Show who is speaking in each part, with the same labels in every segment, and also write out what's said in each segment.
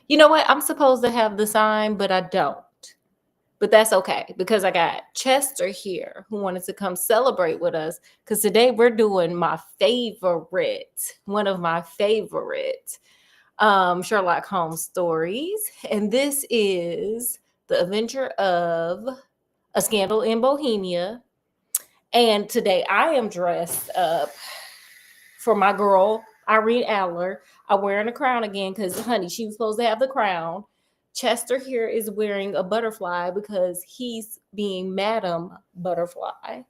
Speaker 1: You know what? I'm supposed to have the sign, but I don't. But that's okay because I got Chester here who wanted to come celebrate with us because today we're doing my favorite, one of my favorite Sherlock Holmes stories. And this is The Adventure of a Scandal in Bohemia. And today I am dressed up for my girl, Irene Adler. I'm wearing a crown again because, honey, she was supposed to have the crown. Chester here is wearing a butterfly because he's being Madam Butterfly.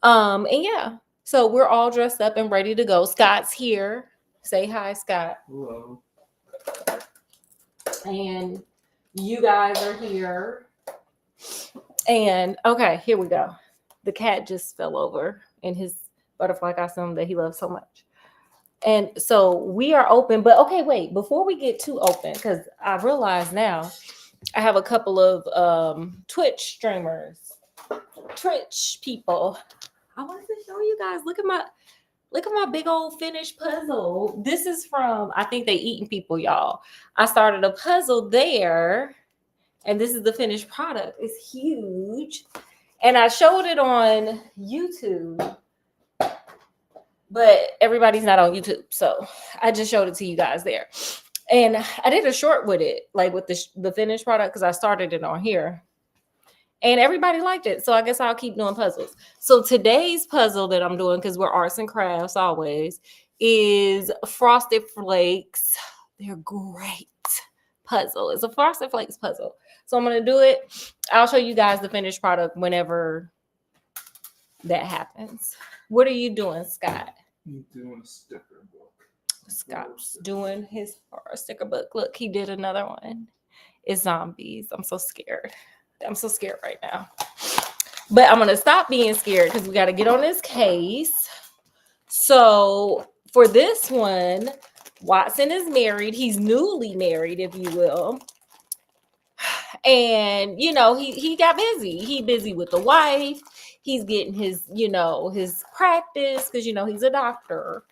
Speaker 1: And yeah, so we're all dressed up and ready to go. Scott's here. Say hi, Scott.
Speaker 2: Hello.
Speaker 1: And you guys are here. And okay, here we go. The cat just fell over in his butterfly costume that he loves so much. And so we are open, but okay, wait, before we get too open, because I realize now I have a couple of Twitch streamers, Twitch people. I wanted to show you guys. Look at my big old finished puzzle. This is from, I think they eating people, y'all. I started a puzzle there, and this is the finished product. It's huge. And I showed it on YouTube, but everybody's not on YouTube. So I just showed it to you guys there. And I did a short with it, like with the finished product, because I started it on here. And everybody liked it. So I guess I'll keep doing puzzles. So today's puzzle that I'm doing, because we're arts and crafts always, is Frosted Flakes. They're great puzzle. It's a Frosted Flakes puzzle. So I'm going to do it. I'll show you guys the finished product whenever that happens. What are you doing, Scott?
Speaker 2: I'm doing a sticker book.
Speaker 1: Scott's doing his sticker book. Look, he did another one. It's zombies. I'm so scared. I'm so scared right now. But I'm going to stop being scared because we got to get on this case. So for this one, Watson is married. He's newly married, if you will. And, you know, he got busy. He busy with the wife. He's getting his, you know, his practice because, you know, he's a doctor.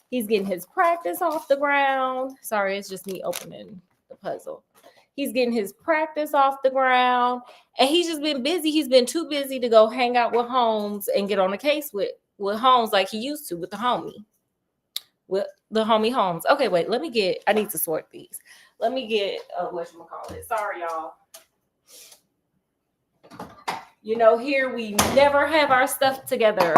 Speaker 1: He's getting his practice off the ground. Sorry, it's just me opening the puzzle. He's getting his practice off the ground. And he's just been busy. He's been too busy to go hang out with Holmes and get on a case with Holmes like he used to with the homie. With the homie Holmes. Okay, wait, I need to sort these. Let me get, whatchamacallit. Sorry, y'all. You know, here we never have our stuff together.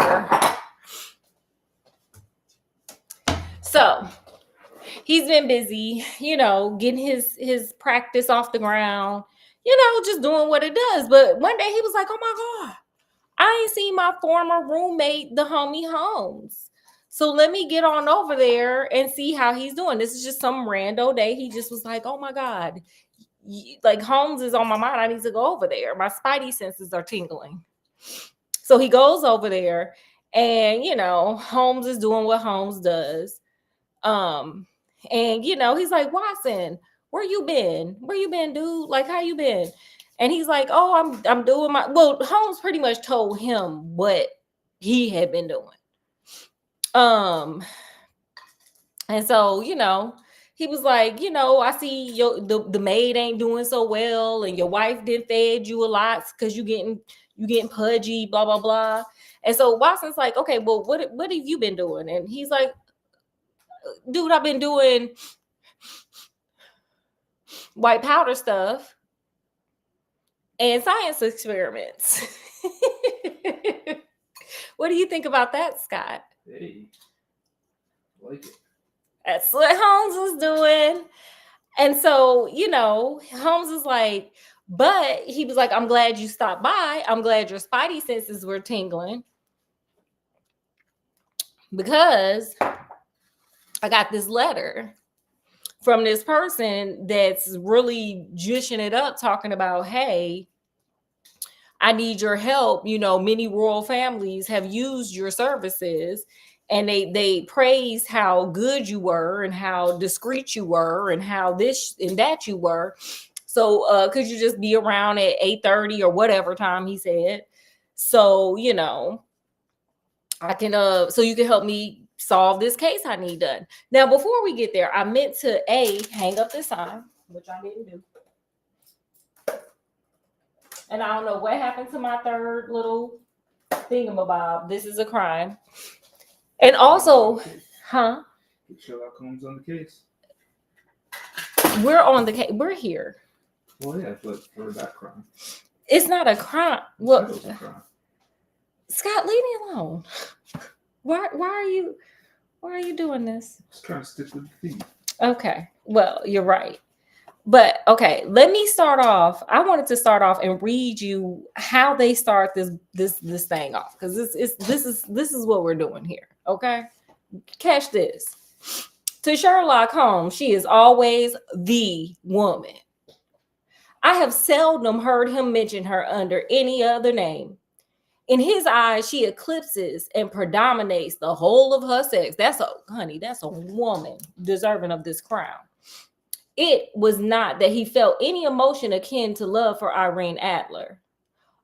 Speaker 1: So he's been busy, you know, getting his practice off the ground, you know, just doing what it does. But one day he was like, oh my God, I ain't seen my former roommate, the homie Holmes. So let me get on over there and see how he's doing. This is just some rando day. He just was like, oh my God, like Holmes is on my mind. I need to go over there. My spidey senses are tingling. So he goes over there and, you know, Holmes is doing what Holmes does. And, you know, he's like, Watson, where you been? Where you been, dude? Like, how you been? And he's like, oh, I'm doing my, well, Holmes pretty much told him what he had been doing. And so, you know, he was like, you know, I see the maid ain't doing so well, and your wife didn't fed you a lot because you getting pudgy, blah blah blah. And so Watson's like, okay, well, what have you been doing? And he's like, dude, I've been doing white powder stuff and science experiments. What do you think about that, Scott?
Speaker 2: Hey, like it.
Speaker 1: That's what Holmes was doing. And so, you know, Holmes is like, but he was like, I'm glad you stopped by. I'm glad your spidey senses were tingling because I got this letter from this person that's really jushing it up, talking about, hey, I need your help. You know, many royal families have used your services, and they praise how good you were and how discreet you were and how this and that you were. So could you just be around at 8:30 or whatever time he said? So, you know, I can so you can help me solve this case I need done. Now, before we get there, I meant to hang up this sign. which I didn't do. And I don't know what happened to my third little thingamabob. This is a crime. And also, huh?
Speaker 2: Get Sherlock Holmes on the case.
Speaker 1: We're on the case. We're here.
Speaker 2: Well, yeah, but for that crime.
Speaker 1: It's not a crime.
Speaker 2: It
Speaker 1: Well,
Speaker 2: was a crime.
Speaker 1: Scott, leave me alone. Why are you doing this?
Speaker 2: Just trying to stick with the theme.
Speaker 1: Okay. Well, you're right. But okay, let me start off. I wanted to start off and read you how they start this thing off, because this is what we're doing here. Okay, catch this. To Sherlock Holmes, she is always the woman. I have seldom heard him mention her under any other name. In his eyes, she eclipses and predominates the whole of her sex. That's a woman deserving of this crown. It was not that he felt any emotion akin to love for Irene Adler.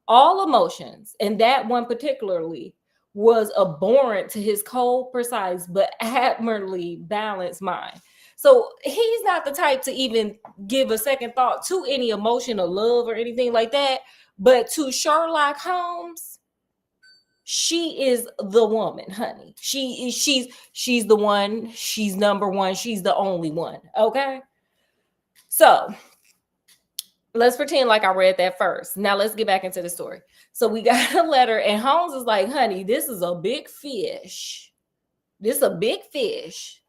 Speaker 1: All emotions, and that one particularly, was abhorrent to his cold, precise, but admirably balanced mind. So he's not the type to even give a second thought to any emotion or love or anything like that. But to Sherlock Holmes, she is the woman, honey. She's the one. She's number one. She's the only one. Okay. So let's pretend like I read that first. Now let's get back into the story. So we got a letter, and Holmes is like, honey, this is a big fish. This is a big fish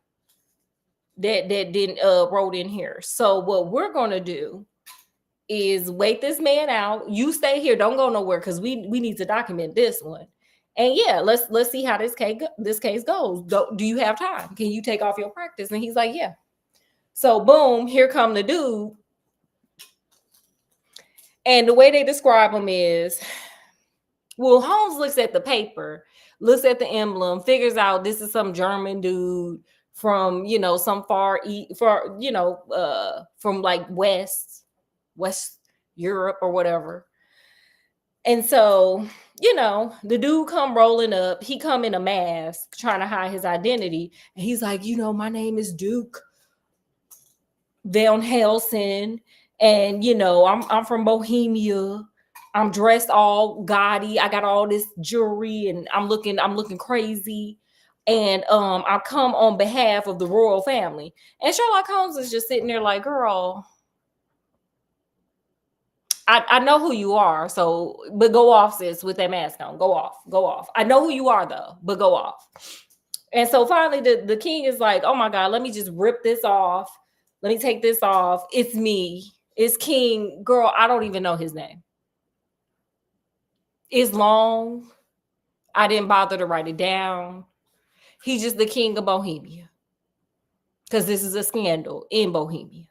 Speaker 1: that didn't wrote in here. So what we're gonna do is wait this man out. You stay here, don't go nowhere, because we need to document this one. And yeah, let's see how this case goes. Do you have time? Can you take off your practice? And he's like, yeah. So boom, here come the dude. And the way they describe him is, well, Holmes looks at the paper, looks at the emblem, figures out this is some German dude from, some from like West Europe or whatever. And so, the dude come rolling up. He come in a mask trying to hide his identity. And he's like, my name is Duke Van Helsing, and I'm from Bohemia. I'm dressed all gaudy. I got all this jewelry, and I'm looking crazy. And I come on behalf of the royal family. And Sherlock Holmes is just sitting there like, girl, I know who you are. So, but go off, sis, with that mask on. Go off. I know who you are though, but go off. And so finally the king is like, oh my God, let me just rip this off. Let me take this off. It's me. It's King. Girl, I don't even know his name. It's long. I didn't bother to write it down. He's just the king of Bohemia. Because this is a scandal in Bohemia.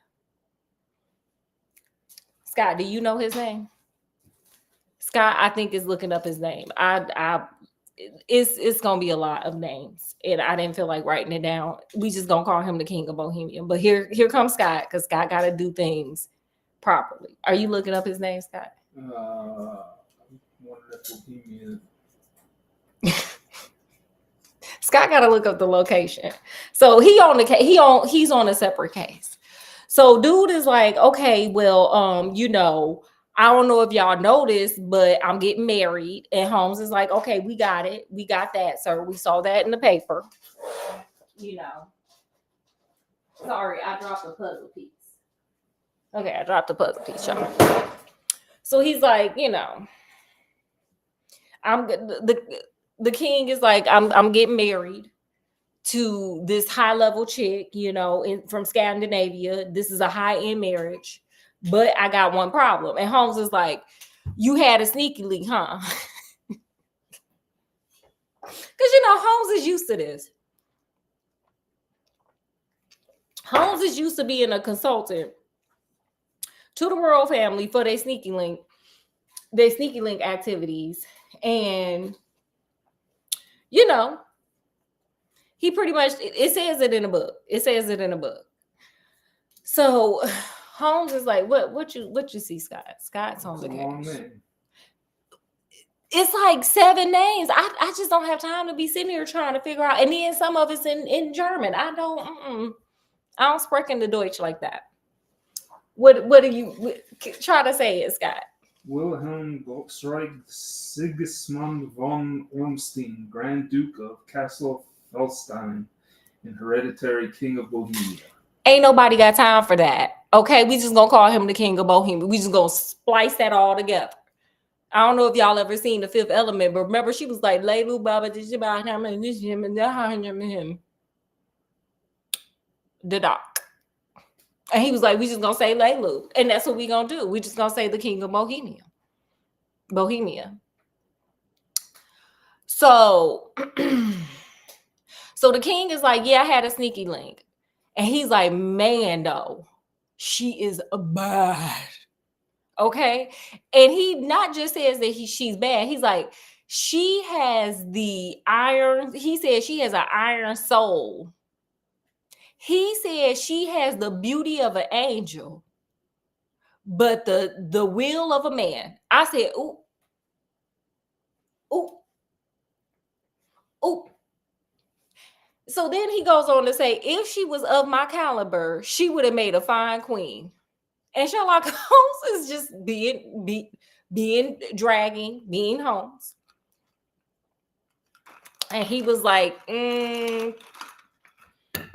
Speaker 1: Scott, do you know his name? Scott, I think, is looking up his name. It's gonna be a lot of names, and I didn't feel like writing it down. We just gonna call him the king of Bohemia. But here comes Scott, because Scott got to do things properly. Are you looking up his name, Scott?
Speaker 2: I'm wondering if Bohemia.
Speaker 1: Scott got to look up the location. So he's on a separate case. So dude is like, okay, well, I don't know if y'all noticed, but I'm getting married. And Holmes is like, okay, we got it. We got that, sir. We saw that in the paper. Sorry, I dropped a puzzle piece. Okay, I dropped the puzzle piece, y'all. So he's like, I'm the king is like, I'm getting married to this high level chick, from Scandinavia. This is a high end marriage, but I got one problem. And Holmes is like, you had a sneaky link, huh? Because Holmes is used to this. Holmes is used to being a consultant to the royal family for their sneaky link activities. And he pretty much, it says it in a book. So Holmes is like, what you see, Scott? Scott's on the case. It's like 7 names. I just don't have time to be sitting here trying to figure out. And then some of it's in German. I don't sprechen the Deutsch like that. What do you try to say it, Scott?
Speaker 2: Wilhelm Volksreich Sigismund von Ormstein, Grand Duke of Cassel Felstein, and hereditary King of Bohemia.
Speaker 1: Ain't nobody got time for that. Okay, we just gonna call him the King of Bohemia. We just gonna splice that all together. I don't know if y'all ever seen The Fifth Element, but remember she was like, "Leilu Baba, this about him and this him and him." The doc. And he was like, we just gonna say Leilu. And that's what we gonna do. We just gonna say the King of Bohemia. Bohemia. So so the king is like, yeah, I had a sneaky link. And he's like, man, though, she is bad. Okay. And he not just says that she's bad. He's like, she has the iron. He said she has an iron soul. He said she has the beauty of an angel, but the will of a man. I said, ooh, ooh, ooh. So then he goes on to say, if she was of my caliber, she would have made a fine queen. And Sherlock Holmes is just being Holmes. And he was like,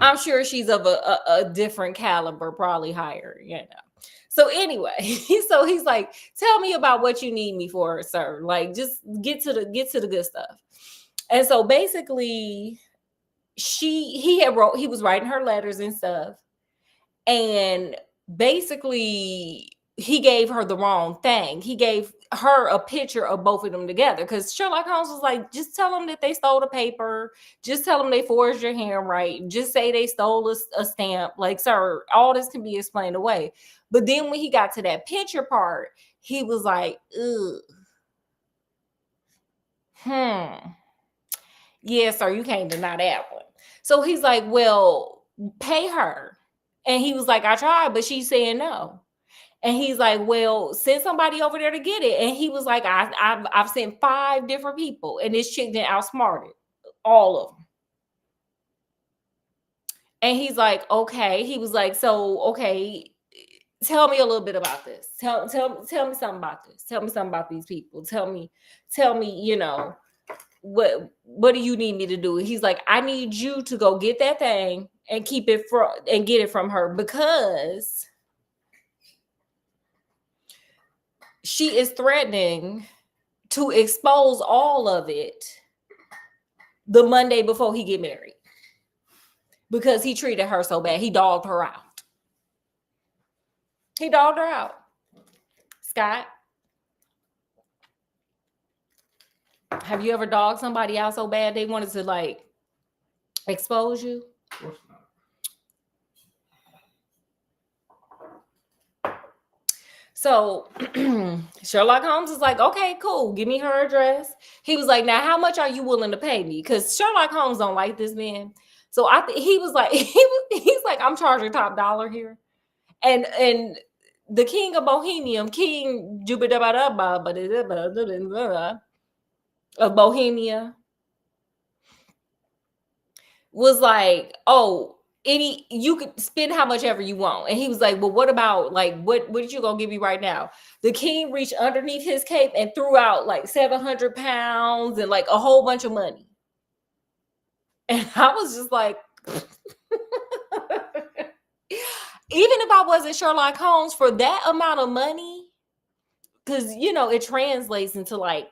Speaker 1: I'm sure she's of a different caliber, probably higher, you know. So anyway, so he's like, tell me about what you need me for, sir. Like, just get to the good stuff. And so basically, he was writing her letters and stuff. And basically, he gave her the wrong thing. He gave her a picture of both of them together because Sherlock Holmes was like, just tell them that they stole the paper. Just tell them they forged your handwriting. Just say they stole a stamp. Like, sir, all this can be explained away. But then when he got to that picture part, he was like, ugh. Yeah, sir, you can't deny that one. So he's like, well, pay her. And he was like, I tried, but she's saying no. And he's like, well, send somebody over there to get it. And he was like, I've sent 5 different people, and this chick didn't outsmarted all of them. And he's like, okay. He was like, so okay, tell me a little bit about this. Tell me something about this. Tell me something about these people. Tell me, you know, what do you need me to do? He's like, I need you to go get that thing and keep it and get it from her because she is threatening to expose all of it the Monday before he get married because he treated her so bad. He dogged her out. Scott, have you ever dogged somebody out so bad they wanted to like expose you?
Speaker 2: Of course not.
Speaker 1: So Sherlock Holmes is like, okay, cool. Give me her address. He was like, now how much are you willing to pay me? Because Sherlock Holmes don't like this man. So he was like, he's like, I'm charging top dollar here. And the King of Bohemia, King of Bohemia was like, oh, you could spend how much ever you want. And he was like, well, what about like what did you gonna give me right now? The king reached underneath his cape and threw out like 700 pounds and like a whole bunch of money. And I was just like, even if I wasn't Sherlock Holmes for that amount of money, because you know it translates into like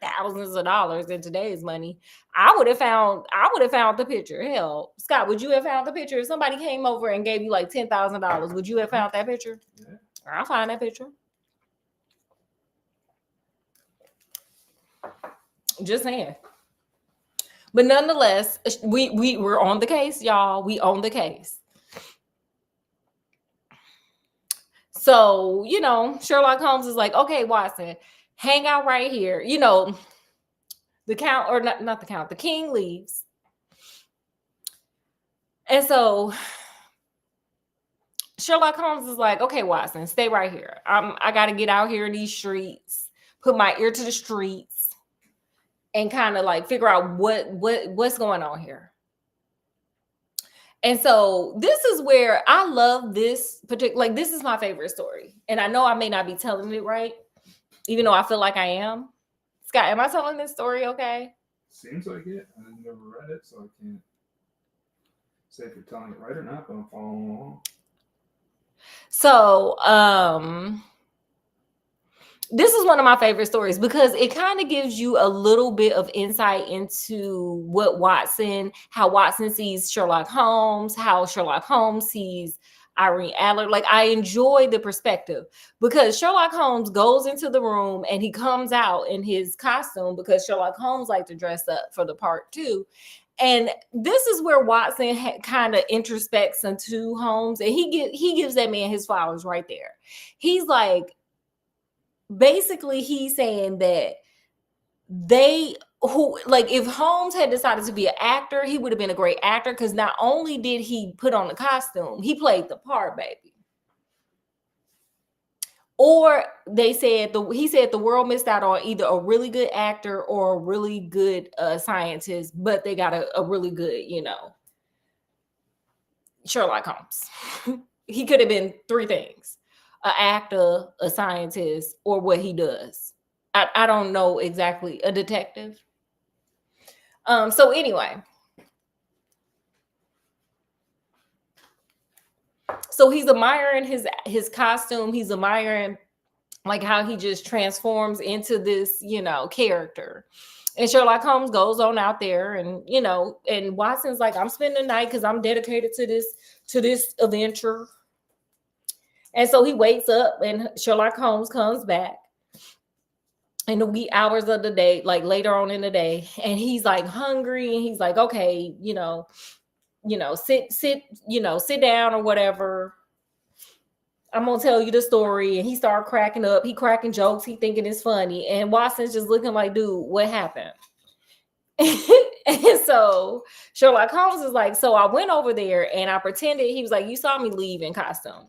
Speaker 1: thousands of dollars in today's money. I would have found the picture. Hell, Scott, would you have found the picture if somebody came over and gave you like $10,000? Would you have found that picture?
Speaker 2: Yeah.
Speaker 1: I'll find that picture. Just saying. But nonetheless, we were on the case, y'all. We own the case. So, you know, Sherlock Holmes is like, okay, Watson, hang out right here. You know, the count, or not the count, the king leaves. And so Sherlock Holmes is like, okay, Watson, stay right here. I got to get out here in these streets, put my ear to the streets, and kind of like figure out what's going on here. And so this is where I love this particular, like, this is my favorite story. And I know I may not be telling it right, even though I feel like I am. Scott, am I telling this story okay?
Speaker 2: Seems like it. I've never read it, so I can't say if you're telling it right or not, but I'm following along.
Speaker 1: So, this is one of my favorite stories because it kind of gives you a little bit of insight into how Watson sees Sherlock Holmes, how Sherlock Holmes sees Irene Adler. Like, I enjoy the perspective because Sherlock Holmes goes into the room and he comes out in his costume because Sherlock Holmes likes to dress up for the part too. And this is where Watson kind of introspects into Holmes, and he gives that man his flowers right there. He's like, basically he's saying that if Holmes had decided to be an actor, he would have been a great actor because not only did he put on the costume, he played the part, baby. Or he said the world missed out on either a really good actor or a really good scientist, but they got a really good, Sherlock Holmes. He could have been three things: an actor, a scientist, or what he does. I don't know exactly, a detective. So anyway, so he's admiring his costume. He's admiring like how he just transforms into this, character. And Sherlock Holmes goes on out there, and and Watson's like, I'm spending the night because I'm dedicated to this adventure. And so he wakes up, and Sherlock Holmes comes back in the wee hours of the day, like later on in the day, and he's like hungry, and he's like, okay, sit down or whatever. I'm gonna tell you the story. And he started cracking up. He cracking jokes. He thinking it's funny. And Watson's just looking like, dude, what happened? And so Sherlock Holmes is like, so I went over there and I pretended. He was like, you saw me leave in costume.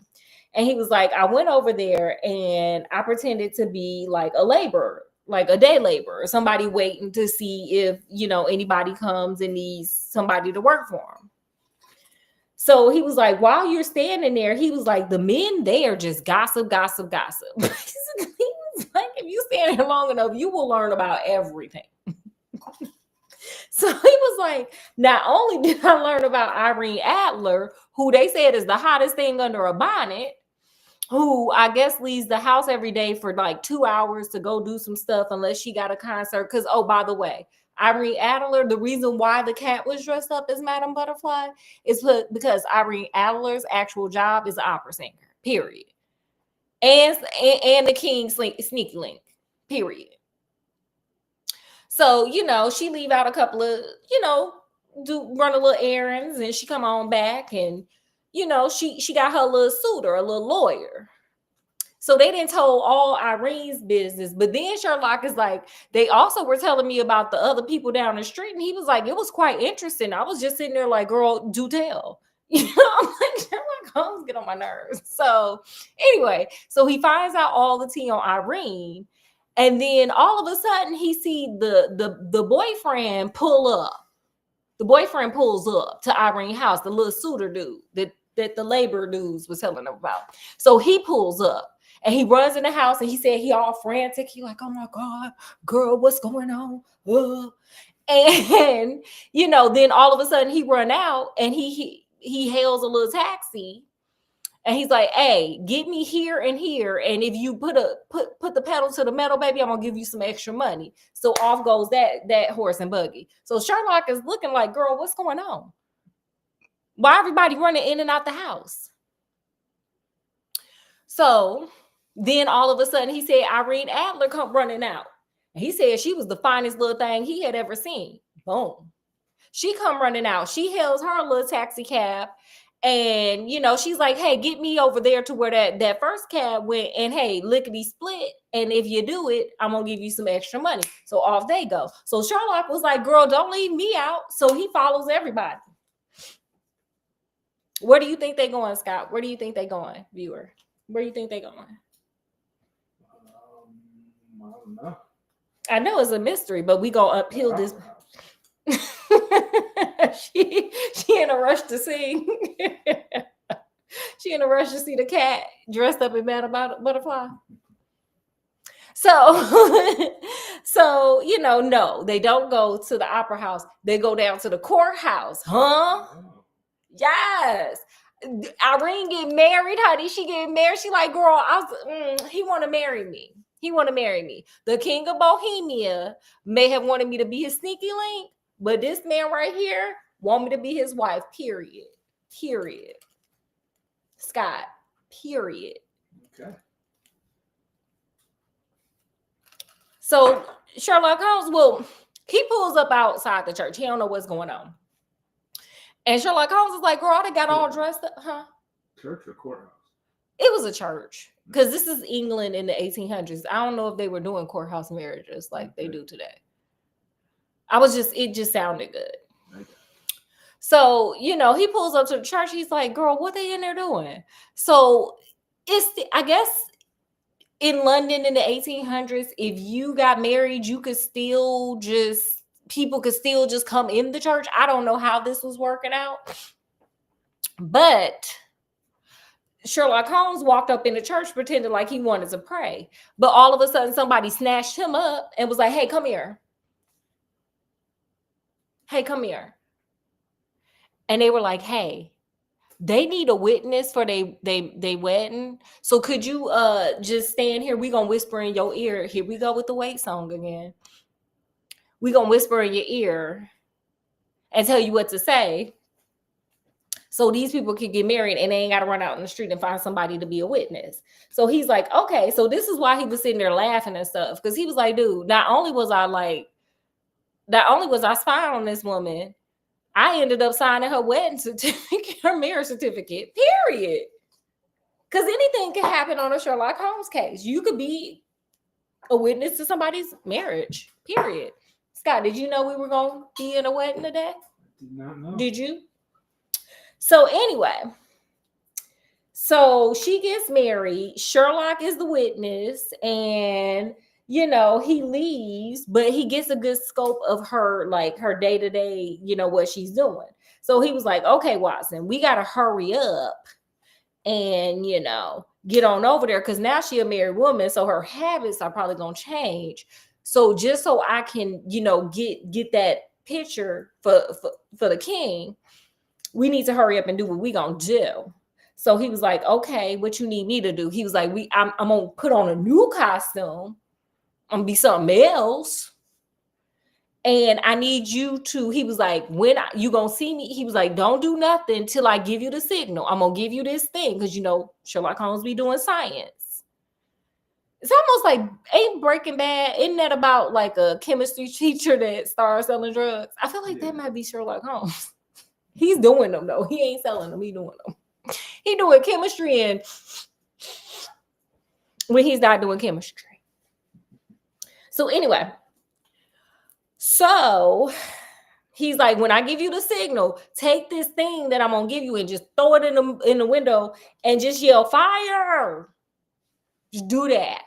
Speaker 1: And he was like, I went over there and I pretended to be like a laborer, like a day laborer, somebody waiting to see if, anybody comes and needs somebody to work for him. So he was like, while you're standing there, he was like, the men there just gossip, gossip, gossip. He was like, if you stand here long enough, you will learn about everything. So he was like, not only did I learn about Irene Adler, who they said is the hottest thing under a bonnet, who I guess leaves the house every day for like 2 hours to go do some stuff unless she got a concert. Because, oh, by the way, Irene Adler, the reason why the cat was dressed up as Madame Butterfly is because Irene Adler's actual job is an opera singer, period. And the King Sneaky Link, period. So, she leave out a couple of, run a little errands, and she come on back, and, she got her little suitor, a little lawyer. So they didn't told all Irene's business. But then Sherlock is like, they also were telling me about the other people down the street. And he was like, it was quite interesting. I was just sitting there like, girl, do tell. I'm like, Sherlock Holmes get on my nerves. So anyway, so he finds out all the tea on Irene. And then all of a sudden he see the boyfriend pull up. The boyfriend pulls up to Irene's house, the little suitor dude that the labor dudes was telling him about. So he pulls up. And he runs in the house, and he said he all frantic. He like, oh my God, girl, what's going on? And then all of a sudden he run out, and he hails a little taxi, and he's like, hey, get me here and here. And if you put the pedal to the metal, baby, I'm gonna give you some extra money. So off goes that horse and buggy. So Sherlock is looking like, girl, what's going on? Why everybody running in and out the house? So then all of a sudden he said Irene Adler come running out. And he said she was the finest little thing he had ever seen. Boom. She come running out. She hails her little taxi cab. And, she's like, hey, get me over there to where that first cab went. And, hey, lickety split. And if you do it, I'm going to give you some extra money. So off they go. So Sherlock was like, girl, don't leave me out. So he follows everybody. Where do you think they're going, Scott? Where do you think they're going, viewer? Where do you think they're going?
Speaker 2: I don't know.
Speaker 1: I know it's a mystery, but we gonna uphill this. she in a rush to sing. She in a rush to see the cat dressed up in Madame Butterfly. So, so no, they don't go to the opera house. They go down to the courthouse, huh?
Speaker 2: Oh,
Speaker 1: Yes. Irene get married, honey. She get married. She like, girl, he want to marry me. He want to marry me. The king of Bohemia may have wanted me to be his sneaky link, but this man right here want me to be his wife. Period. Period. Scott. Period.
Speaker 2: okay.
Speaker 1: So Sherlock Holmes, well, he pulls up outside the church. He don't know what's going on. And Sherlock Holmes is like, girl, they got all dressed up, huh?
Speaker 2: Church or courthouse?
Speaker 1: It was a church. Because this is England in the 1800s. I don't know if they were doing courthouse marriages like they do today. It just sounded good.
Speaker 2: Okay.
Speaker 1: So, he pulls up to the church. He's like, girl, what they in there doing? So I guess in London in the 1800s, if you got married, you could still people could still just come in the church. I don't know how this was working out. But Sherlock Holmes walked up in the church pretending like he wanted to pray. But all of a sudden, somebody snatched him up and was like, hey, come here. Hey, come here. And they were like, hey, they need a witness for they wedding. So could you just stand here? We gonna whisper in your ear. Here we go with the wait song again. We gonna whisper in your ear and tell you what to say. So these people can get married and they ain't got to run out in the street and find somebody to be a witness. So he's like, okay. So this is why he was sitting there laughing and stuff. Because he was like, dude, not only was I spying on this woman, I ended up signing her wedding certificate, her marriage certificate, period. Because anything can happen on a Sherlock Holmes case. You could be a witness to somebody's marriage, period. Scott, did you know we were going to be in a wedding today?
Speaker 2: Did not know.
Speaker 1: Did you? So anyway, so she gets married. Sherlock is the witness, and he leaves, but he gets a good scope of her, like her day-to-day, what she's doing. So he was like, okay, Watson, we got to hurry up and, get on over there because now she's a married woman. So her habits are probably going to change. So just so I can, get that picture for the king, we need to hurry up and do what we gonna do. So he was like, okay, what you need me to do? He was like, I'm gonna put on a new costume. I'm gonna be something else. And I need you to, he was like, you gonna see me? He was like, don't do nothing till I give you the signal. I'm gonna give you this thing. Cause Sherlock Holmes be doing science. It's almost like, ain't Breaking Bad, isn't that about like a chemistry teacher that starts selling drugs? I feel like that might be Sherlock Holmes. He's doing them though. He ain't selling them. He doing them. He doing chemistry and when he's not doing chemistry. So anyway, so he's like, when I give you the signal, take this thing that I'm gonna give you and just throw it in the window and just yell fire. Just do that,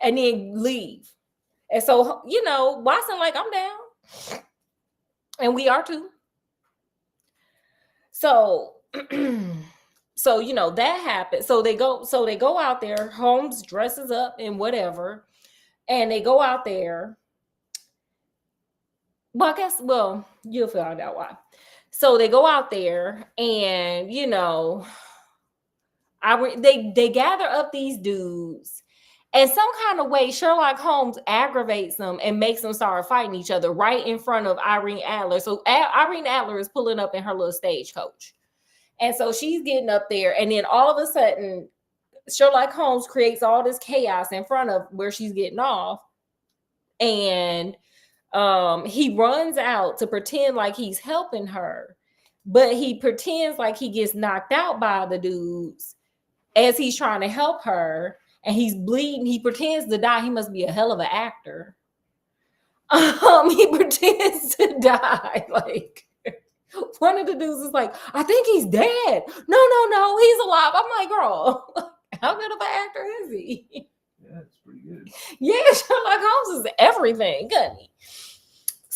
Speaker 1: and then leave. And so Watson like, I'm down, and we are too. So, that happened. So they go out there. Holmes dresses up and whatever, and they go out there. Well, you'll find out why. So they go out there, and they gather up these dudes. And some kind of way, Sherlock Holmes aggravates them and makes them start fighting each other right in front of Irene Adler. So Irene Adler is pulling up in her little stagecoach. And so she's getting up there. And then all of a sudden, Sherlock Holmes creates all this chaos in front of where she's getting off. And he runs out to pretend like he's helping her. But he pretends like he gets knocked out by the dudes as he's trying to help her. And he's bleeding. He pretends to die. He must be a hell of an actor. He pretends to die. Like, one of the dudes is like, I think he's dead. No, he's alive. I'm like, girl, how good of an actor is he?
Speaker 2: Yeah, it's pretty good.
Speaker 1: Yeah, Sherlock Holmes is everything, isn't he?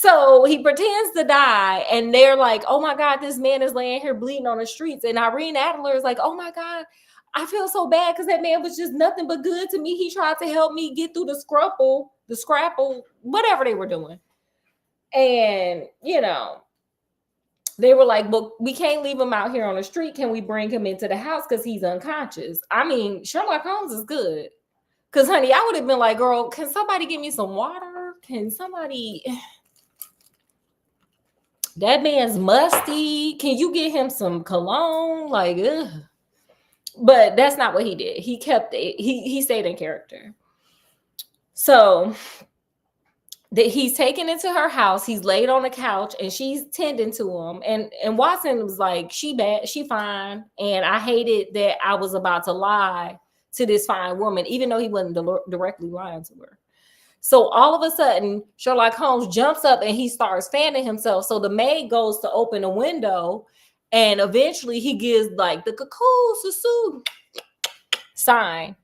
Speaker 1: So he pretends to die, and they're like, "Oh my God, this man is laying here bleeding on the streets." And Irene Adler is like, "Oh my God, I feel so bad because that man was just nothing but good to me. He tried to help me get through the scrapple, whatever they were doing." And they were like, "But we can't leave him out here on the street. Can we bring him into the house because he's unconscious?" I mean, Sherlock Holmes is good. Because, honey, I would have been like, "Girl, can somebody give me some water? Can somebody? That man's musty. Can you get him some cologne?" Like, ugh. But that's not what he did. He kept it. He stayed in character. So that he's taken into her house. He's laid on the couch, and she's tending to him. And Watson was like, "She bad. She fine." And I hated that I was about to lie to this fine woman, even though he wasn't directly lying to her. So all of a sudden, Sherlock Holmes jumps up and he starts fanning himself. So the maid goes to open a window, and eventually he gives like the cuckoo susu sign.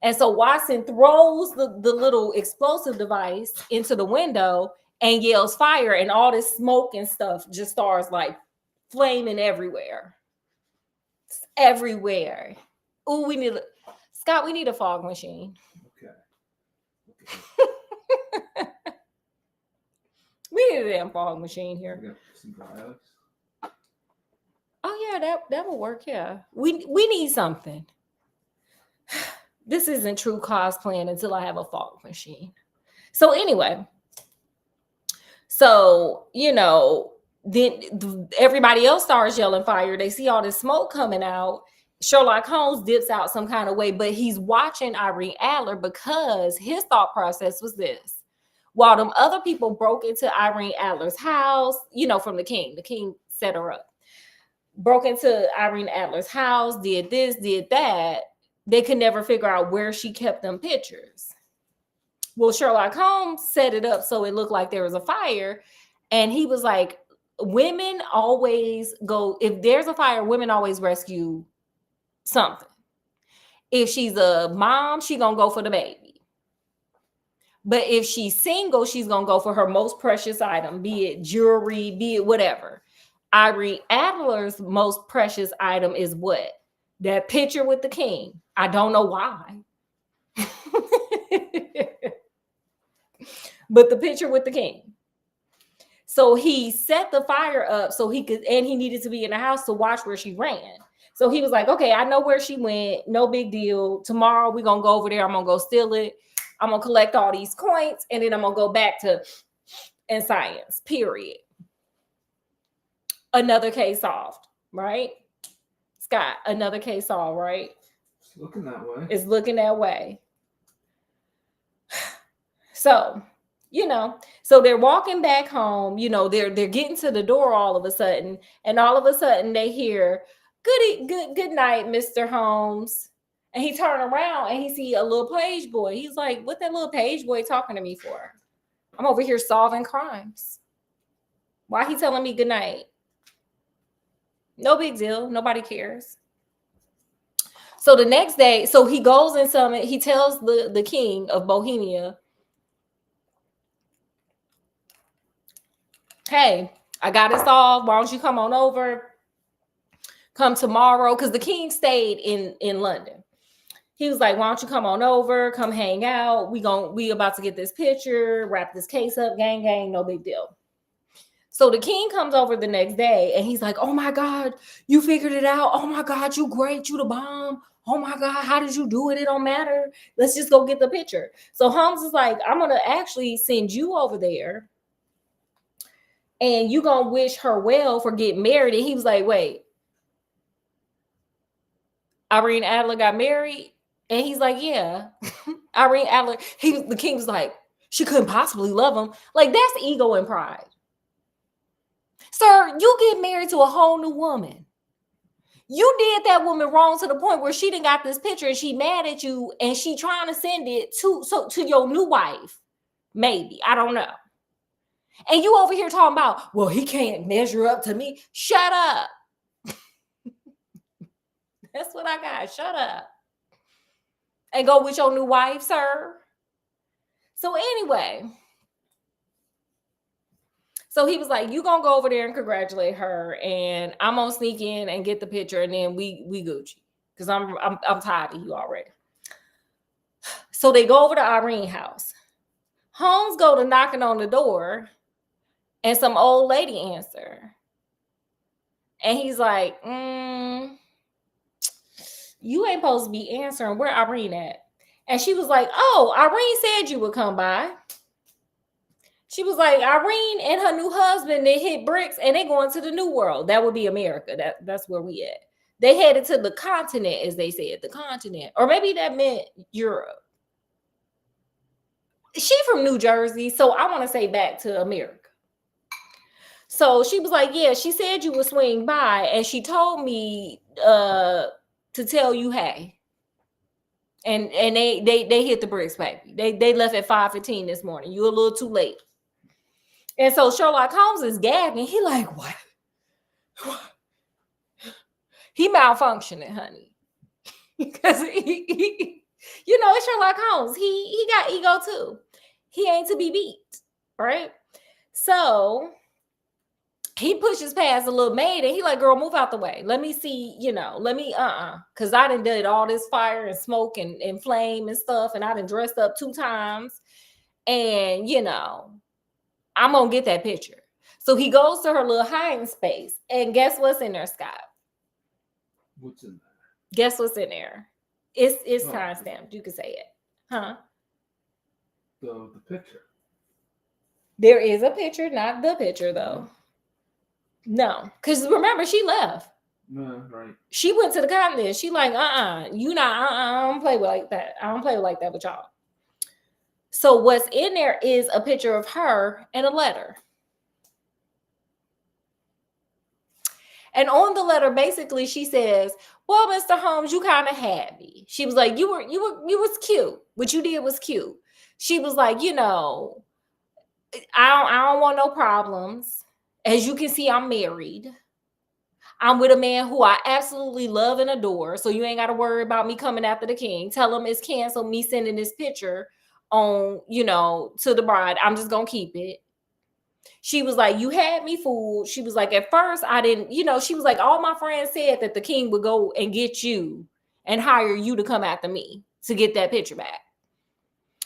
Speaker 1: And so Watson throws the little explosive device into the window and yells fire, and all this smoke and stuff just starts like flaming everywhere. It's everywhere. Ooh, Scott, we need a fog machine.
Speaker 2: Okay.
Speaker 1: We need a damn fog machine here.
Speaker 2: We got some dry ice.
Speaker 1: Oh yeah, that will work. Yeah, we need something. This isn't true cosplaying until I have a fog machine. So anyway, then everybody else starts yelling fire. They see all this smoke coming out. Sherlock Holmes dips out some kind of way, but he's watching Irene Adler because his thought process was this: while them other people broke into Irene Adler's house, from the king set her up, broke into Irene Adler's house, did this, did that. They could never figure out where she kept them pictures. Well, Sherlock Holmes set it up so it looked like there was a fire. And he was like, women always go, if there's a fire, women always rescue something. If she's a mom, she's going to go for the baby. But if she's single, she's going to go for her most precious item, be it jewelry, be it whatever. Irene Adler's most precious item is what? That picture with the king. I don't know why. But the picture with the king. So he set the fire up so he could, and he needed to be in the house to watch where she ran. So he was like, "Okay, I know where she went. No big deal. Tomorrow we're going to go over there. I'm going to go steal it. I'm going to collect all these coins, and then I'm going to go back to and science, period." Another case solved, right? Scott, another case solved, right?
Speaker 2: It's looking that way.
Speaker 1: It's looking that way. So, so they're walking back home, they're getting to the door all of a sudden, and all of a sudden they hear, good night, Mr. Holmes. And he turned around and he see a little page boy. He's like, "What that little page boy talking to me for? I'm over here solving crimes. Why he telling me good night?" No big deal. Nobody cares. So the next day, so he goes and he tells the king of Bohemia, "Hey, I got it solved. Why don't you come on over? Come tomorrow." Because the king stayed in London. He was like, "Why don't you come on over? Come hang out. We about to get this picture, wrap this case up, gang, no big deal." So the king comes over the next day and he's like, "Oh my God, you figured it out. Oh my God, you great. You the bomb. Oh my God, how did you do it? It don't matter. Let's just go get the picture." So Holmes is like, "I'm going to actually send you over there and you going to wish her well for getting married." And he was like, "Wait, Irene Adler got married?" And he's like, "Yeah." Irene Adler, the king was like, "She couldn't possibly love him." Like, that's ego and pride. Sir, you get married to a whole new woman. You did that woman wrong to the point where she done got this picture and she mad at you and she trying to send it to your new wife. Maybe. I don't know. And you over here talking about, "Well, he can't measure up to me." Shut up. That's what I got. Shut up. And go with your new wife, sir. So anyway, So he was like, you gonna go over there and congratulate her, and I'm gonna sneak in and get the picture, and then we Gucci. Because I'm tired of you already. So they go over to Irene's house. Holmes go to knocking on the door, and some old lady answer. And he's like, you ain't supposed to be answering. Where Irene at? And she was like, oh, Irene said you would come by. She was like, Irene and her new husband, they hit bricks and they going to the new world. That would be America. That's where we at. They headed to the continent, as they said, the continent. Or maybe that meant Europe. She from New Jersey, so I want to say back to America. So she was like, yeah, she said you would swing by, and she told me to tell you hey. And they hit the bricks, baby. They left at 5:15 this morning. You a little too late. And so Sherlock Holmes is gagging. He like, what? He malfunctioning, honey. Because he you know, it's Sherlock Holmes. He got ego too. He ain't to be beat, right? So he pushes past the little maid and he like, girl, move out the way. Let me see, let me, because I done did all this fire and smoke and flame and stuff. And I done dressed up 2 times. And, I'm going to get that picture. So he goes to her little hiding space. And guess what's in there, Scott?
Speaker 2: What's in there?
Speaker 1: Guess what's in there? It's timestamped. You can say it. Huh?
Speaker 2: The picture.
Speaker 1: There is a picture, not the picture, though. No, because remember, she left.
Speaker 2: Right.
Speaker 1: She went to the continent. She like, you not, I don't play like that. I don't play like that with y'all. So what's in there is a picture of her and a letter. And on the letter, basically, she says, well, Mr. Holmes, you kind of had me. She was like, you was cute. What you did was cute. She was like, I don't want no problems. As you can see, I'm married. I'm with a man who I absolutely love and adore. So you ain't got to worry about me coming after the king. Tell him it's canceled, me sending this picture on, to the bride. I'm just going to keep it. She was like, you had me fooled. She was like, at first I didn't, she was like, all my friends said that the king would go and get you and hire you to come after me to get that picture back.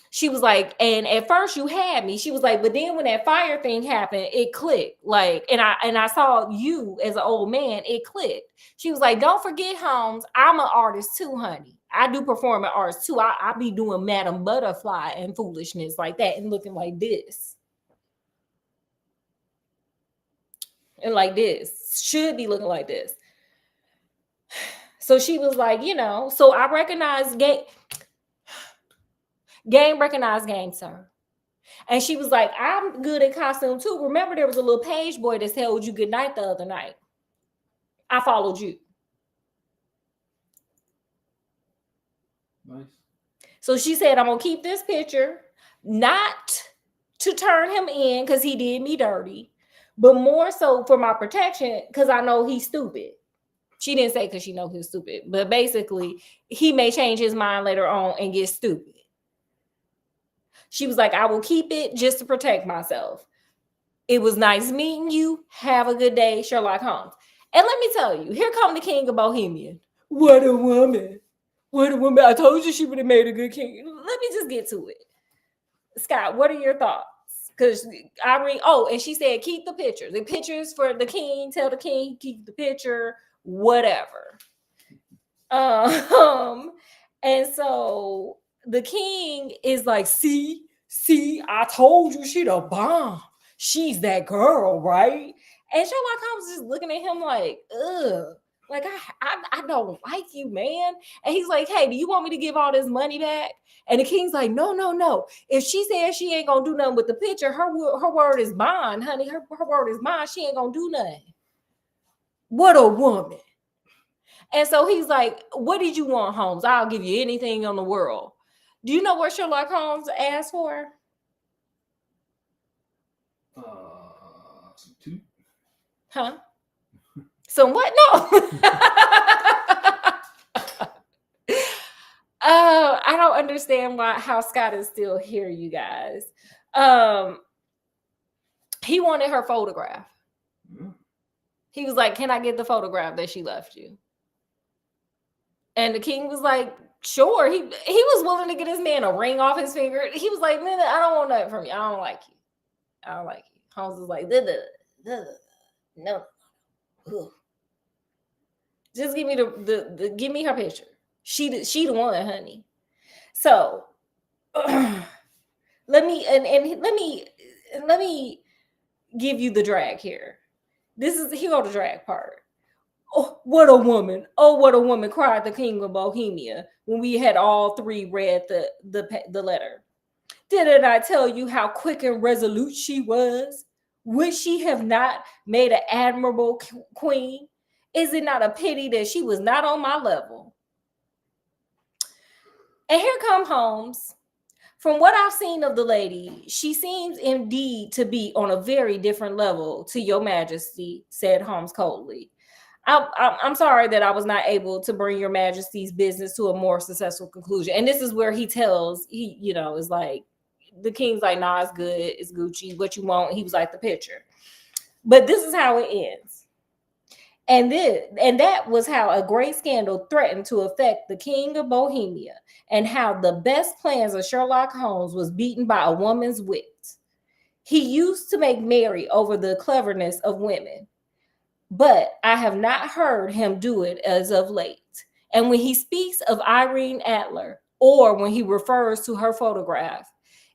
Speaker 1: She was like, and at first you had me. She was like, but then when that fire thing happened, it clicked. Like, and I saw you as an old man, it clicked. She was like, don't forget, Holmes, I'm an artist too, honey. I do performing arts too. I be doing Madam Butterfly and foolishness like that and looking like this. And like this. Should be looking like this. So she was like, so I recognize game recognized game, sir. And she was like, I'm good in costume too. Remember, there was a little page boy that told you good night the other night. I followed you.
Speaker 2: Nice.
Speaker 1: So she said, I'm going to keep this picture, not to turn him in because he did me dirty, but more so for my protection because I know he's stupid. She didn't say because she knows he's stupid, but basically he may change his mind later on and get stupid. She was like, I will keep it just to protect myself. It was nice meeting you. Have a good day, Sherlock Holmes. And let me tell you, here come the king of Bohemia. What a woman. What a woman. I told you she would have made a good king. Let me just get to it. Scott, what are your thoughts? Because and she said, keep the pictures. The pictures for the king. Tell the king, keep the picture, whatever. And so the king is like, see, I told you she the bomb. She's that girl, right? And Sherlock Holmes is just looking at him like, ugh. Like, I don't like you, man. And he's like, hey, do you want me to give all this money back? And the king's like, no. If she says she ain't gonna do nothing with the picture, her word is bond, honey. Her word is bond. She ain't gonna do nothing. What a woman. And so he's like, what did you want, Holmes? I'll give you anything in the world. Do you know what Sherlock Holmes asked for?
Speaker 2: Some two.
Speaker 1: Huh? Some what? No. I don't understand how Scott is still here, you guys. He wanted her photograph.
Speaker 2: Mm.
Speaker 1: He was like, "Can I get the photograph that she left you?" And the king was like, "Sure." He was willing to get his man a ring off his finger. He was like, "Man, I don't want nothing from you. I don't like you. I don't like you." Holmes was like, "Duh, duh, duh, duh, no, ugh. Just give me the give me her picture. She the one, honey." So let me let me give you the drag here. This is here go the drag part. "Oh, what a woman! Oh, what a woman!" cried the king of Bohemia when we had all three read the letter. "Didn't I tell you how quick and resolute she was? Would she have not made an admirable queen? Is it not a pity that she was not on my level?" And here come Holmes. "From what I've seen of the lady, she seems indeed to be on a very different level to your majesty," said Holmes coldly. I'm sorry that I was not able to bring your majesty's business to a more successful conclusion." And this is where he tells, is like, the king's like, "Nah, it's good. It's Gucci. What you want?" He was like, "The picture." But this is how it ends. And that was how a great scandal threatened to affect the king of Bohemia, and how the best plans of Sherlock Holmes was beaten by a woman's wit. He used to make merry over the cleverness of women, but I have not heard him do it as of late. And when he speaks of Irene Adler, or when he refers to her photograph,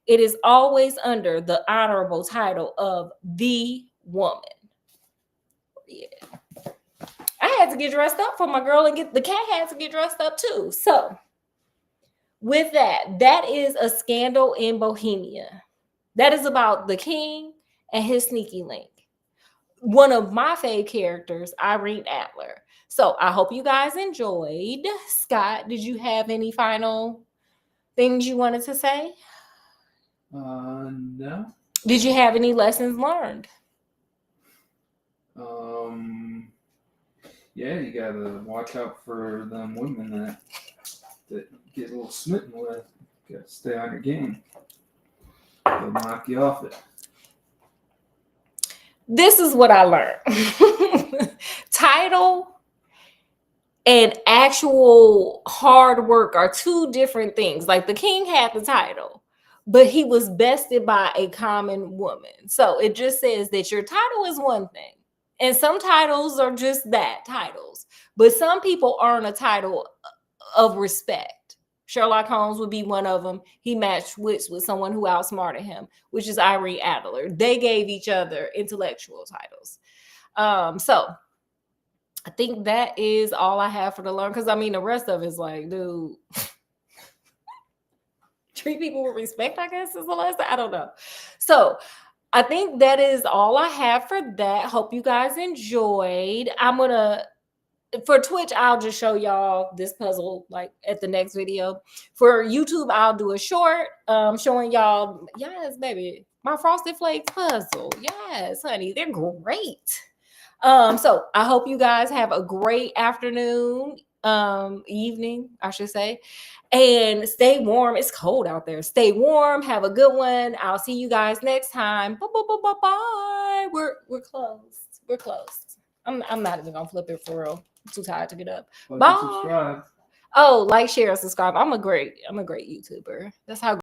Speaker 1: it is always under the honorable title of the woman. Yeah. I had to get dressed up for my girl, and the cat had to get dressed up too. So, with that is A Scandal in Bohemia. That is about the king and his sneaky link. One of my fave characters, Irene Adler. So, I hope you guys enjoyed. Scott, did you have any final things you wanted to say?
Speaker 2: No.
Speaker 1: Did you have any lessons learned?
Speaker 2: Yeah, you gotta watch out for them women that get a little smitten with. You gotta stay on your game. They'll knock you off it.
Speaker 1: This is what I learned. Title and actual hard work are two different things. Like, the king had the title, but he was bested by a common woman. So it just says that your title is one thing, and some titles are just that, titles. But some people earn a title of respect. Sherlock Holmes would be one of them. He matched wits with someone who outsmarted him, which is Irene Adler. They gave each other intellectual titles. So I think that is all I have for the learn. Because I mean, the rest of it's like, dude, treat people with respect, I guess, is the lesson. I don't know. So I think that is all I have for that. Hope you guys enjoyed. For Twitch, I'll just show y'all this puzzle like at the next video. For YouTube, I'll do a short showing y'all, yes, baby, my Frosted Flakes puzzle. Yes, honey, they're great. So I hope you guys have a great afternoon, evening, I should say, and stay warm. It's cold out there. Stay warm. Have a good one. I'll see you guys next time. Bye. We're closed. We're closed. I'm not even gonna flip it for real. I'm too tired to get up.
Speaker 2: Like
Speaker 1: Bye.
Speaker 2: and subscribe.
Speaker 1: Oh, like, share, and subscribe. I'm a great YouTuber. That's how